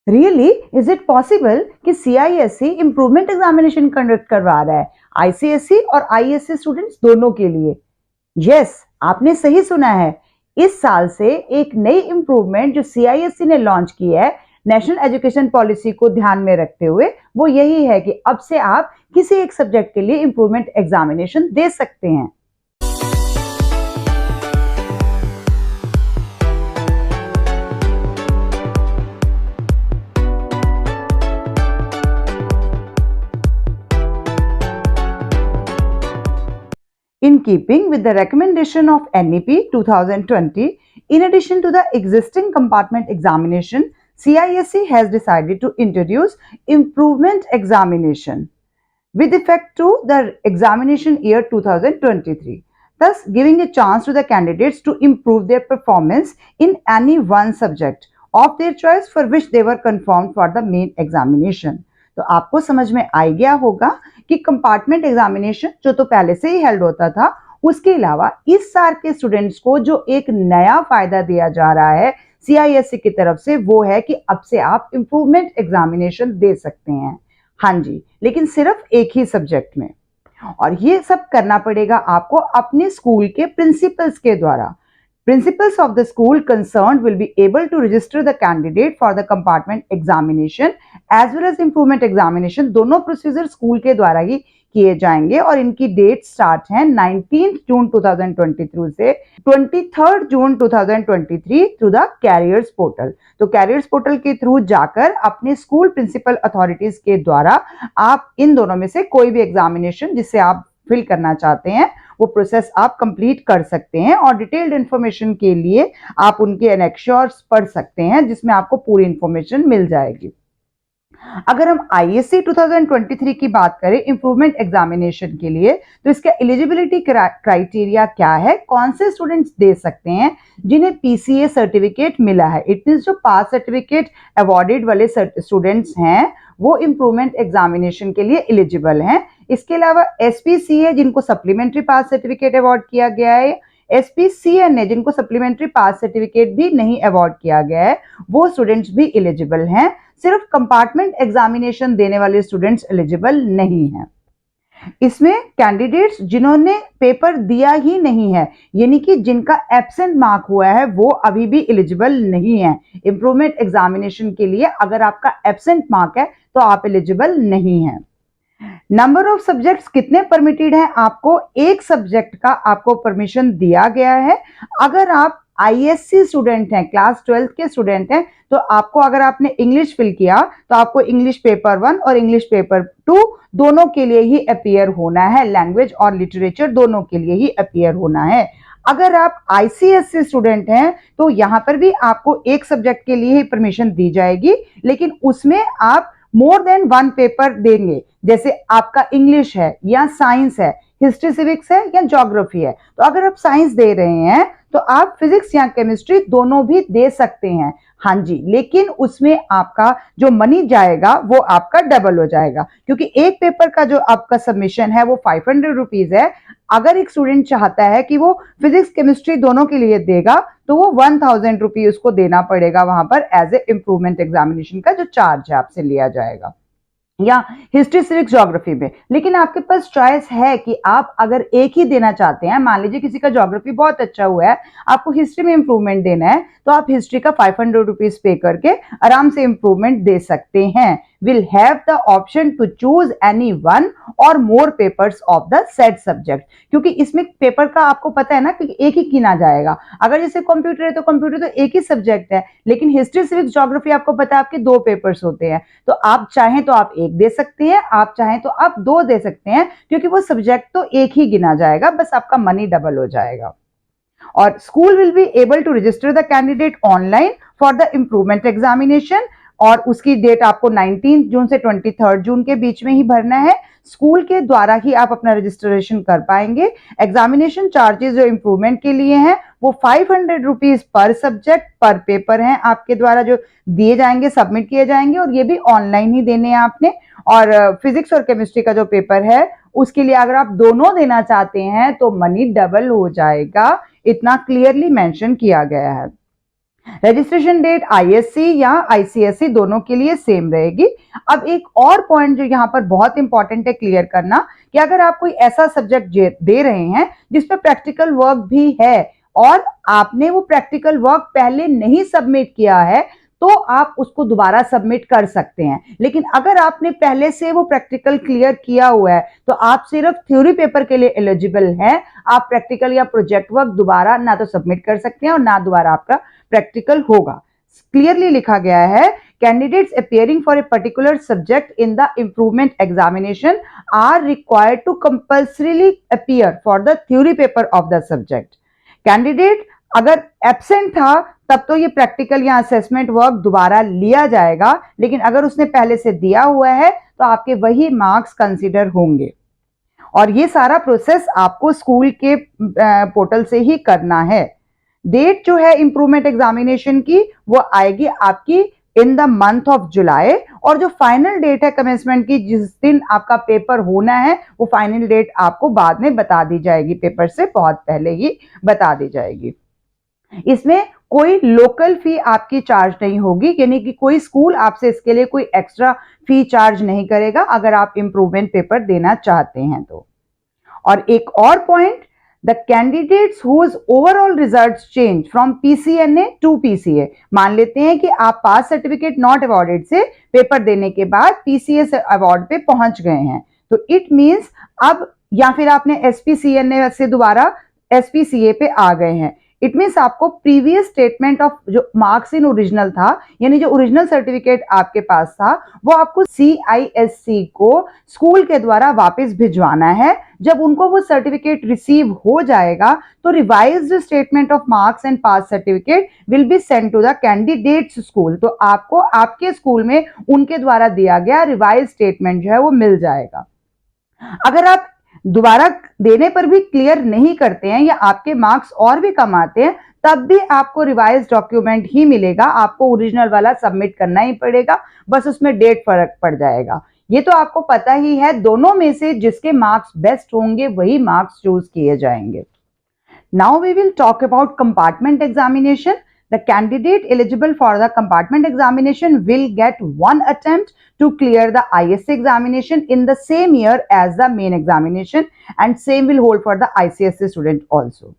Really is it possible कि CISE improvement examination conduct करवा रहा है ICSE और ISC स्टूडेंट्स दोनों के लिए? यस, आपने सही सुना है। इस साल से एक नई इम्प्रूवमेंट जो CISE ने लॉन्च की है नेशनल एजुकेशन पॉलिसी को ध्यान में रखते हुए, वो यही है कि अब से आप किसी एक सब्जेक्ट के लिए इम्प्रूवमेंट एग्जामिनेशन दे सकते हैं। In keeping with the recommendation of NEP 2020, in addition to the existing compartment examination, CISE has decided to introduce improvement examination with effect to the examination year 2023, thus giving a chance to the candidates to improve their performance in any one subject of their choice for which they were confirmed for the main examination. तो आपको समझ में आ गया होगा कि compartment examination जो तो पहले से ही हेल्ड होता था, उसके अलावा इस साल के स्टूडेंट्स को जो एक नया फायदा दिया जा रहा है CISE की तरफ से, वो है कि अब से आप इम्प्रूवमेंट एग्जामिनेशन दे सकते हैं। हाँ जी, लेकिन सिर्फ एक ही सब्जेक्ट में, और ये सब करना पड़ेगा आपको अपने स्कूल के प्रिंसिपल्स के द्वारा। Principals of the school concerned will be able to register the candidate for the compartment examination as well as improvement examination। दोनों प्रोसीजर स्कूल के द्वारा ही किए जाएंगे और इनकी डेट स्टार्ट है 19 जून 2023 से 23 जून 2023 थ्रू द कैरियर्स पोर्टल। तो कैरियर्स पोर्टल के थ्रू जाकर अपने स्कूल प्रिंसिपल अथॉरिटीज के द्वारा आप इन दोनों में से कोई भी एग्जामिनेशन जिससे आप फिल करना चाहते हैं वो प्रोसेस आप कंप्लीट कर सकते हैं, और डिटेल्ड इंफॉर्मेशन के लिए आप उनके एनेक्श्योर्स पढ़ सकते हैं जिसमें आपको पूरी इंफॉर्मेशन मिल जाएगी। अगर हम ISC 2023 की बात करें इम्प्रूवमेंट एग्जामिनेशन के लिए, तो इसका एलिजिबिलिटी क्राइटेरिया क्या है, कौन से स्टूडेंट्स दे सकते हैं जिन्हें PCA सर्टिफिकेट मिला है, इट मींस जो पास सर्टिफिकेट अवॉर्डेड वाले स्टूडेंट्स हैं वो इम्प्रूवमेंट एग्जामिनेशन के लिए एलिजिबल हैं। इसके अलावा SPCA जिनको सप्लीमेंट्री पास सर्टिफिकेट अवॉर्ड किया गया है, SPCNA जिनको सप्लीमेंट्री पास सर्टिफिकेट भी नहीं अवॉर्ड किया गया है, वो स्टूडेंट्स भी एलिजिबल हैं। सिर्फ कंपार्टमेंट एग्जामिनेशन देने वाले स्टूडेंट्स एलिजिबल नहीं हैं। इसमें कैंडिडेट्स जिन्होंने पेपर दिया ही नहीं है, यानी कि जिनका एब्सेंट मार्क हुआ है, वो अभी भी एलिजिबल नहीं है इंप्रूवमेंट एग्जामिनेशन के लिए। अगर आपका एब्सेंट मार्क है तो आप एलिजिबल नहीं हैं। नंबर ऑफ सब्जेक्ट्स कितने परमिटेड हैं, आपको एक सब्जेक्ट का आपको परमिशन दिया गया है। अगर आप ISC स्टूडेंट हैं, क्लास 12 के स्टूडेंट हैं, तो आपको, अगर आपने इंग्लिश फिल किया तो आपको इंग्लिश पेपर 1 और इंग्लिश पेपर 2 दोनों के लिए ही अपीयर होना है, लैंग्वेज और लिटरेचर दोनों के लिए ही अपीयर होना है। अगर आप ICSE स्टूडेंट हैं तो यहां पर भी आपको एक सब्जेक्ट के लिए ही परमिशन दी जाएगी, लेकिन उसमें आप मोर देन 1 पेपर देंगे। जैसे आपका इंग्लिश है या साइंस है, हिस्ट्री सिविक्स है या ज्योग्राफी है, तो अगर आप साइंस दे रहे हैं तो आप फिजिक्स या केमिस्ट्री दोनों भी दे सकते हैं। हाँ जी, लेकिन उसमें आपका जो मनी जाएगा वो आपका डबल हो जाएगा, क्योंकि एक पेपर का जो आपका सबमिशन है वो 500 रुपीज है। अगर एक स्टूडेंट चाहता है कि वो फिजिक्स केमिस्ट्री दोनों के लिए देगा तो वो 1000 रुपीज उसको देना पड़ेगा वहां पर एज ए इम्प्रूवमेंट एग्जामिनेशन का जो चार्ज है आपसे लिया जाएगा, या हिस्ट्री सिविक्स ज्योग्राफी में। लेकिन आपके पास चॉइस है कि आप अगर एक ही देना चाहते हैं, मान लीजिए किसी का ज्योग्राफी बहुत अच्छा हुआ है, आपको हिस्ट्री में इंप्रूवमेंट देना है, तो आप हिस्ट्री का 500 रुपीज पे करके आराम से इंप्रूवमेंट दे सकते हैं। will have the option to choose any one or more papers of the said subject, क्योंकि इसमें पेपर का आपको पता है ना कि एक ही गिना जाएगा। अगर जैसे कंप्यूटर है तो कंप्यूटर तो एक ही सब्जेक्ट है, लेकिन हिस्ट्री सिविक्स ज्योग्राफी आपको पता है आपके 2 पेपर्स होते हैं, तो आप चाहें तो आप एक दे सकते हैं, आप चाहें तो आप 2 दे सकते हैं, क्योंकि वो सब्जेक्ट तो एक ही गिना जाएगा, बस आपका मनी डबल हो जाएगा। और school will be able to register the candidate online for the improvement examination, और उसकी डेट आपको 19 जून से 23 जून के बीच में ही भरना है। स्कूल के द्वारा ही आप अपना रजिस्ट्रेशन कर पाएंगे। एग्जामिनेशन चार्जेस जो इम्प्रूवमेंट के लिए हैं वो 500 रुपीज पर सब्जेक्ट पर पेपर हैं, आपके द्वारा जो दिए जाएंगे, सबमिट किए जाएंगे, और ये भी ऑनलाइन ही देने हैं आपने। और फिजिक्स और केमिस्ट्री का जो पेपर है उसके लिए अगर आप दोनों देना चाहते हैं तो मनी डबल हो जाएगा, इतना क्लियरली मेंशन किया गया है। रजिस्ट्रेशन डेट आईएससी या आईसीएसई दोनों के लिए सेम रहेगी। अब एक और पॉइंट जो यहाँ पर बहुत इंपॉर्टेंट है क्लियर करना, कि अगर आप कोई ऐसा सब्जेक्ट दे रहे हैं जिसपे प्रैक्टिकल वर्क भी है और आपने वो प्रैक्टिकल वर्क पहले नहीं सबमिट किया है, तो आप उसको दोबारा सबमिट कर सकते हैं। लेकिन अगर आपने पहले से वो प्रैक्टिकल क्लियर किया हुआ है तो आप सिर्फ थ्योरी पेपर के लिए एलिजिबल हैं। आप प्रैक्टिकल या प्रोजेक्ट वर्क दोबारा ना तो सबमिट कर सकते हैं और ना दोबारा आपका प्रैक्टिकल होगा। क्लियरली लिखा गया है, candidates appearing for a particular subject in the improvement examination are required to compulsorily appear for the theory paper of the subject. Candidate अगर एब्सेंट था तब तो ये प्रैक्टिकल या असेसमेंट वर्क दोबारा लिया जाएगा, लेकिन अगर उसने पहले से दिया हुआ है तो आपके वही मार्क्स कंसीडर होंगे। और ये सारा प्रोसेस आपको स्कूल के पोर्टल से ही करना है। डेट जो है इंप्रूवमेंट एग्जामिनेशन की वो आएगी आपकी in the month of July, और जो फाइनल डेट है कमेंसमेंट की, जिस दिन आपका पेपर होना है, वो फाइनल डेट आपको बाद में बता दी जाएगी, पेपर से बहुत पहले ही बता दी जाएगी। इसमें कोई लोकल फी आपकी चार्ज नहीं होगी, यानी कि कोई स्कूल आपसे इसके लिए कोई एक्स्ट्रा फी चार्ज नहीं करेगा अगर आप इंप्रूवमेंट पेपर देना चाहते हैं तो। और एक और point, the candidates whose overall results change from PCNA to PCA. मान लेते हैं कि आप पास सर्टिफिकेट नॉट अवॉर्डेड से पेपर देने के बाद पीसीए अवार्ड पे पहुंच गए हैं, तो इट मींस अब, या फिर आपने एसपीसीएनए से दोबारा एसपीसीए पे आ गए हैं, इट मीन्स आपको प्रीवियस स्टेटमेंट ऑफ जो मार्क्स इन ओरिजिनल था, यानी जो ओरिजिनल सर्टिफिकेट आपके पास था, वो आपको सीआईएससी को स्कूल के द्वारा वापस भिजवाना है। जब उनको वो सर्टिफिकेट रिसीव हो जाएगा तो revised statement of marks and pass certificate will be send to the candidate's school. तो आपको आपके स्कूल में उनके द्वारा दिया गया रिवाइज स्टेटमेंट जो है वो मिल जाएगा। अगर आप दोबारा देने पर भी क्लियर नहीं करते हैं या आपके मार्क्स और भी कम आते हैं, तब भी आपको रिवाइज डॉक्यूमेंट ही मिलेगा, आपको ओरिजिनल वाला सबमिट करना ही पड़ेगा, बस उसमें डेट फर्क पड़ जाएगा। ये तो आपको पता ही है, दोनों में से जिसके मार्क्स बेस्ट होंगे वही मार्क्स चूज किए जाएंगे। Now we will talk about compartment examination. The candidate eligible for the compartment examination will get one attempt to clear the ISC examination in the same year as the main examination, and same will hold for the ICSE student also.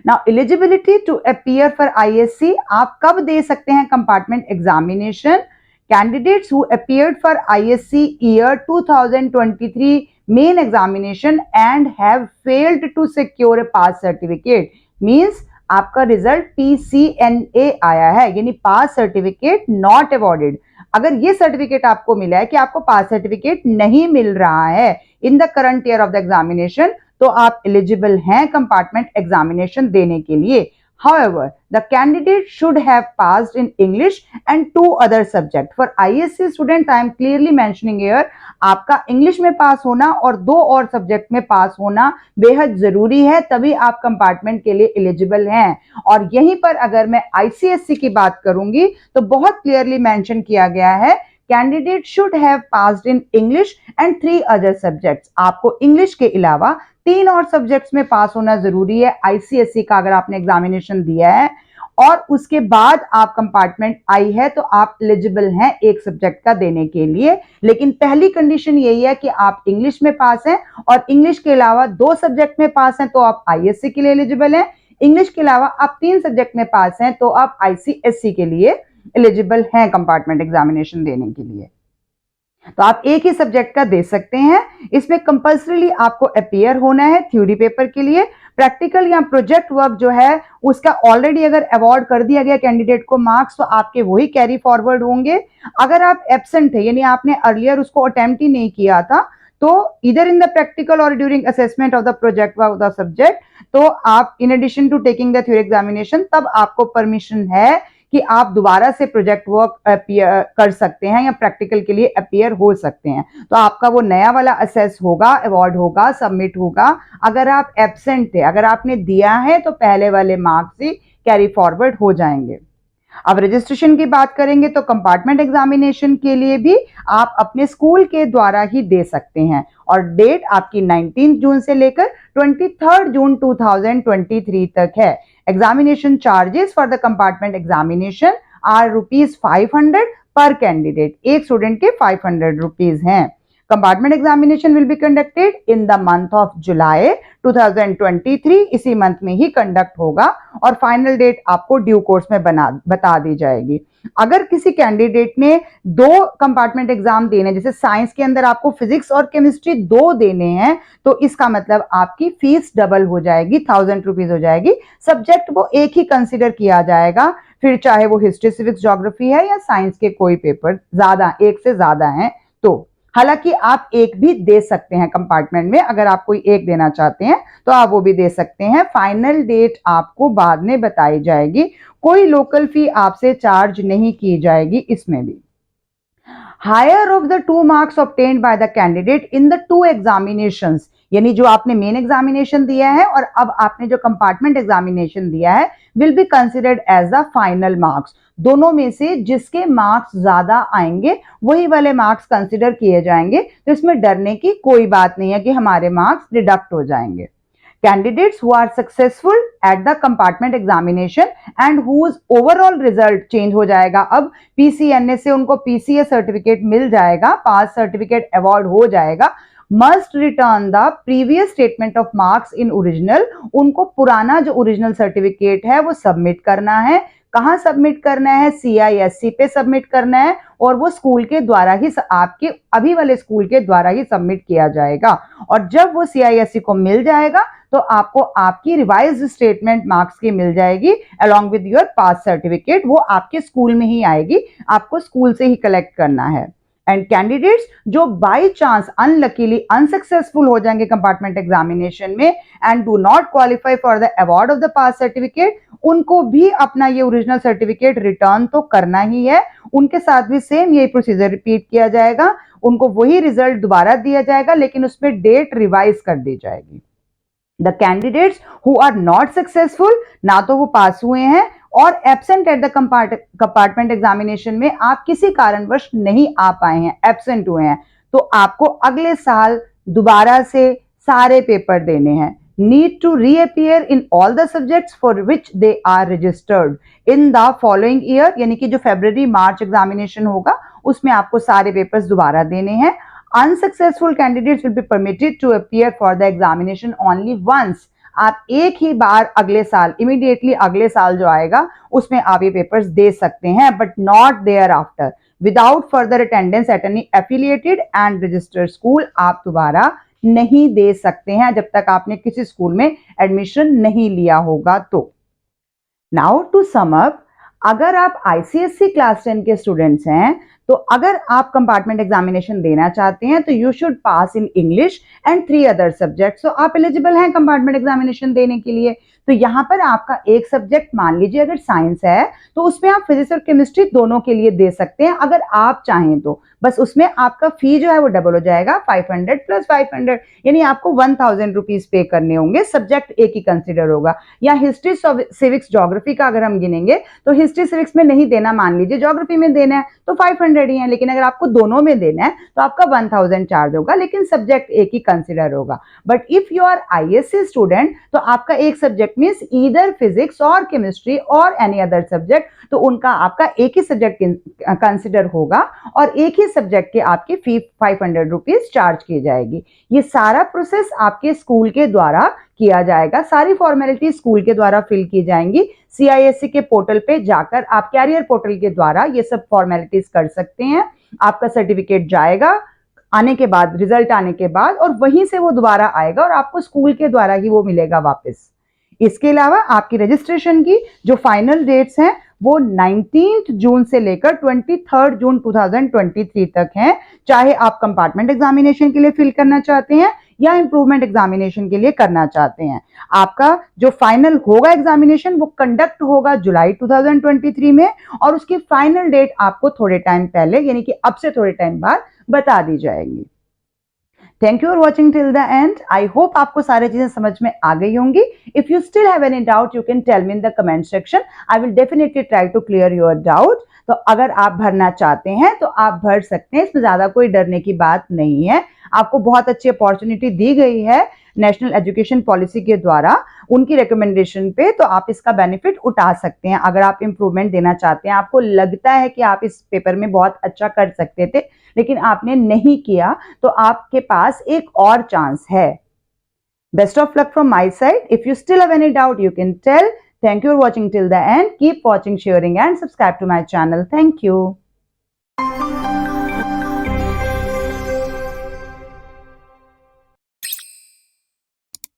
Now eligibility to appear for ISC, आप कब दे सकते हैं compartment examination? Candidates who appeared for ISC year 2023 main examination and have failed to secure a pass certificate, means आपका result पीसीएनए आया है, यानी पास certificate not awarded. अगर ये सर्टिफिकेट आपको मिला है कि आपको पास सर्टिफिकेट नहीं मिल रहा है in the current year of the examination, तो आप एलिजिबल हैं कंपार्टमेंट एग्जामिनेशन देने के लिए। However, the candidate should have passed in English and 2 other subjects. For ISC student, I am clearly mentioning here, आपका इंग्लिश में पास होना और 2 और सब्जेक्ट में पास होना बेहद जरूरी है, तभी आप कंपार्टमेंट के लिए एलिजिबल हैं। और यहीं पर अगर मैं आईसीएससी की बात करूंगी तो बहुत क्लियरली मेंशन किया गया है, candidate should have passed in English and 3 other subjects. आपको इंग्लिश के अलावा 3 और सब्जेक्ट्स में पास होना जरूरी है आईसीएसई का, अगर आपने एग्जामिनेशन दिया है और उसके बाद आप कंपार्टमेंट आई है तो आप एलिजिबल हैं एक सब्जेक्ट का देने के लिए। लेकिन पहली कंडीशन यही है कि आप इंग्लिश में पास हैं और इंग्लिश के अलावा 2 सब्जेक्ट में पास हैं तो आप आईएससी के लिए एलिजिबल हैं। इंग्लिश के अलावा आप 3 सब्जेक्ट में पास हैं तो आप आईसीएसई के लिए एलिजिबल हैं कंपार्टमेंट एग्जामिनेशन देने के लिए। तो आप एक ही सब्जेक्ट का दे सकते हैं। इसमें कंपल्सरीली आपको अपीयर होना है थ्योरी पेपर के लिए। प्रैक्टिकल या प्रोजेक्ट वर्क जो है उसका ऑलरेडी अगर अवार्ड कर दिया गया कैंडिडेट को मार्क्स, तो आपके वही कैरी फॉरवर्ड होंगे। अगर आप एब्सेंट थे, यानी आपने अर्लियर उसको अटेम्प्ट ही नहीं किया था, तो इधर इन द प्रैक्टिकल और during assessment of the project work of the subject, तो आप in addition to taking the theory examination, तब आपको परमिशन है कि आप दोबारा से प्रोजेक्ट वर्क कर सकते हैं या प्रैक्टिकल के लिए अपीयर हो सकते हैं। तो आपका वो नया वाला असेस होगा, अवार्ड होगा, सबमिट होगा। अगर आप एब्सेंट थे, अगर आपने दिया है तो पहले वाले मार्क्स ही कैरी फॉरवर्ड हो जाएंगे। अब रजिस्ट्रेशन की बात करेंगे तो कंपार्टमेंट एग्जामिनेशन के लिए भी आप अपने स्कूल के द्वारा ही दे सकते हैं और डेट आपकी 19 जून से लेकर 23 जून 2023 तक है। Examination charges for the compartment examination are ₹500 per candidate. एक स्टूडेंट के 500 रुपीज हैं. Compartment examination will be conducted in the month of July 2023. इसी मंथ में ही कंडक्ट होगा और फाइनल डेट आपको ड्यू कोर्स में बता दी जाएगी. अगर किसी कैंडिडेट ने 2 कंपार्टमेंट एग्जाम देने, जैसे साइंस के अंदर आपको फिजिक्स और केमिस्ट्री 2 देने हैं, तो इसका मतलब आपकी फीस डबल हो जाएगी, 1000 रुपीज हो जाएगी. सब्जेक्ट वो एक ही कंसिडर किया जाएगा, फिर चाहे वो हिस्ट्री, सिविक्स, ज्योग्राफी है या साइंस के कोई पेपर ज्यादा, एक से ज्यादा हैं तो. हालांकि आप एक भी दे सकते हैं कंपार्टमेंट में, अगर आप कोई एक देना चाहते हैं तो आप वो भी दे सकते हैं. फाइनल डेट आपको बाद में बताई जाएगी. कोई लोकल फी आपसे चार्ज नहीं की जाएगी इसमें भी. Higher of the 2 marks obtained by the candidate in the 2 examinations, यानी जो आपने मेन एग्जामिनेशन दिया है और अब आपने जो कंपार्टमेंट एग्जामिनेशन दिया है, will be considered as the final marks. दोनों में से जिसके मार्क्स ज्यादा आएंगे वही वाले मार्क्स कंसिडर किए जाएंगे. तो इसमें डरने की कोई बात नहीं है कि हमारे मार्क्स डिडक्ट हो जाएंगे. Candidates who are successful at the compartment examination and whose overall result change हो जाएगा, अब PCNA से उनको PCA सर्टिफिकेट मिल जाएगा, पास सर्टिफिकेट अवार्ड हो जाएगा, must return the previous statement of marks in original. उनको पुराना जो ओरिजिनल सर्टिफिकेट है वो सबमिट करना है. कहाँ सबमिट करना है? CISC पे सबमिट करना है और वो स्कूल के द्वारा ही, आपके अभी वाले स्कूल के द्वारा ही सबमिट किया जाएगा. और जब वो CISC को मिल जाएगा तो आपको आपकी रिवाइज्ड स्टेटमेंट मार्क्स की मिल जाएगी along with your pass certificate. वो आपके स्कूल में ही आएगी, आपको स्कूल से ही कलेक्ट करना है. एंड कैंडिडेट्स जो बाय चांस अनलकीली अनसक्सेसफुल हो जाएंगे कंपार्टमेंट एग्जामिनेशन में and do not qualify for the award of the pass certificate, उनको भी अपना ये ओरिजिनल सर्टिफिकेट रिटर्न तो करना ही है. उनके साथ भी सेम यही प्रोसीजर रिपीट किया जाएगा. उनको वही रिजल्ट दोबारा दिया जाएगा लेकिन उसमें डेट रिवाइज कर दी जाएगी. The candidates who are not successful, ना तो वो पास हुए हैं और absent at the compartment examination में आप किसी कारणवश नहीं आ पाए हैं, एब्सेंट हुए हैं, तो आपको अगले साल दोबारा से सारे पेपर देने हैं. Need to reappear in all the subjects for which they are registered in the following year, यानी कि जो फरवरी मार्च एग्जामिनेशन होगा उसमें आपको सारे पेपर्स दोबारा देने हैं. Unsuccessful candidates will be permitted to appear for the examination only once. आप एक ही बार अगले साल, इमीडिएटली अगले साल जो आएगा उसमें आप ये पेपर्स दे सकते हैं, but not thereafter. Without further attendance at any affiliated and registered school आप दोबारा नहीं दे सकते हैं जब तक आपने किसी स्कूल में एडमिशन नहीं लिया होगा. तो नाउ टू सम अप, अगर आप ICSE क्लास 10 के स्टूडेंट्स हैं तो अगर आप कंपार्टमेंट एग्जामिनेशन देना चाहते हैं तो you should pass in English and 3 other subjects. तो आप एलिजिबल हैं कंपार्टमेंट एग्जामिनेशन देने के लिए. तो यहाँ पर आपका एक सब्जेक्ट, मान लीजिए अगर साइंस है तो उसमें आप फिजिक्स और केमिस्ट्री दोनों के लिए दे सकते हैं अगर आप चाहें तो. बस उसमें आपका फी जो है वो डबल हो जाएगा, 500 प्लस 500, यानी आपको 1000 रुपीज पे करने होंगे. सब्जेक्ट एक ही कंसिडर होगा. या हिस्ट्री, सिविक्स, ज्योग्राफी का अगर हम गिनेंगे तो हिस्ट्री सिविक्स में नहीं देना, मान लीजिए ज्योग्राफी में देना है तो 500 ही है, लेकिन अगर आपको दोनों में देना है तो आपका 1000 चार्ज होगा, लेकिन सब्जेक्ट एक ही कंसिडर होगा. But if you are ISC student तो आपका एक सब्जेक्ट मींस ईदर फिजिक्स और केमिस्ट्री और एनी अदर सब्जेक्ट, तो उनका आपका एक ही सब्जेक्ट कंसिडर होगा और एक ही सब्जेक्ट के आपकी फी 500 रुपीज चार्ज की जाएगी. ये सारा प्रोसेस आपके स्कूल के द्वारा किया जाएगा. सारी फॉर्मेलिटी स्कूल के द्वारा फिल की जाएंगी. CISC के पोर्टल पे जाकर आप कैरियर पोर्टल के द्वारा ये सब फॉर्मेलिटीज कर सकते हैं. आपका सर्टिफिकेट जाएगा आने के बाद, रिजल्ट आने के बाद, और वहीं से वो दोबारा आएगा और आपको स्कूल के द्वारा ही वो मिलेगा वापस. इसके अलावा आपकी रजिस्ट्रेशन की जो फाइनल डेट्स हैं वो 19 जून से लेकर 23 जून 2023 तक हैं. चाहे आप कंपार्टमेंट एग्जामिनेशन के लिए फिल करना चाहते हैं या इंप्रूवमेंट एग्जामिनेशन के लिए करना चाहते हैं. आपका जो फाइनल होगा एग्जामिनेशन वो कंडक्ट होगा जुलाई 2023 में और उसकी फाइनल डेट आपको थोड़े टाइम पहले, यानी कि अब से थोड़े टाइम बाद बता दी जाएगी. Thank you for watching till the end. I hope आपको सारी चीजें समझ में आ गई होंगी. If you still have any doubt you can tell me in the comment section. I will definitely try to clear your doubt. तो अगर आप भरना चाहते हैं तो आप भर सकते हैं, इसमें ज्यादा कोई डरने की बात नहीं है. आपको बहुत अच्छी अपॉर्चुनिटी दी गई है नेशनल एजुकेशन पॉलिसी के द्वारा उनकी रिकमेंडेशन पे, तो आप इसका बेनिफिट उठा सकते हैं। अगर आप इम्प्रूवमेंट देना चाहते हैं, आपको लगता है कि आप इस पेपर में बहुत अच्छा कर सकते थे लेकिन आपने नहीं किया, तो आपके पास एक और चांस है। Best of luck from my side. If you still have any doubt, you can tell. Thank you for watching till the end. Keep watching, sharing and subscribe to my channel. Thank you.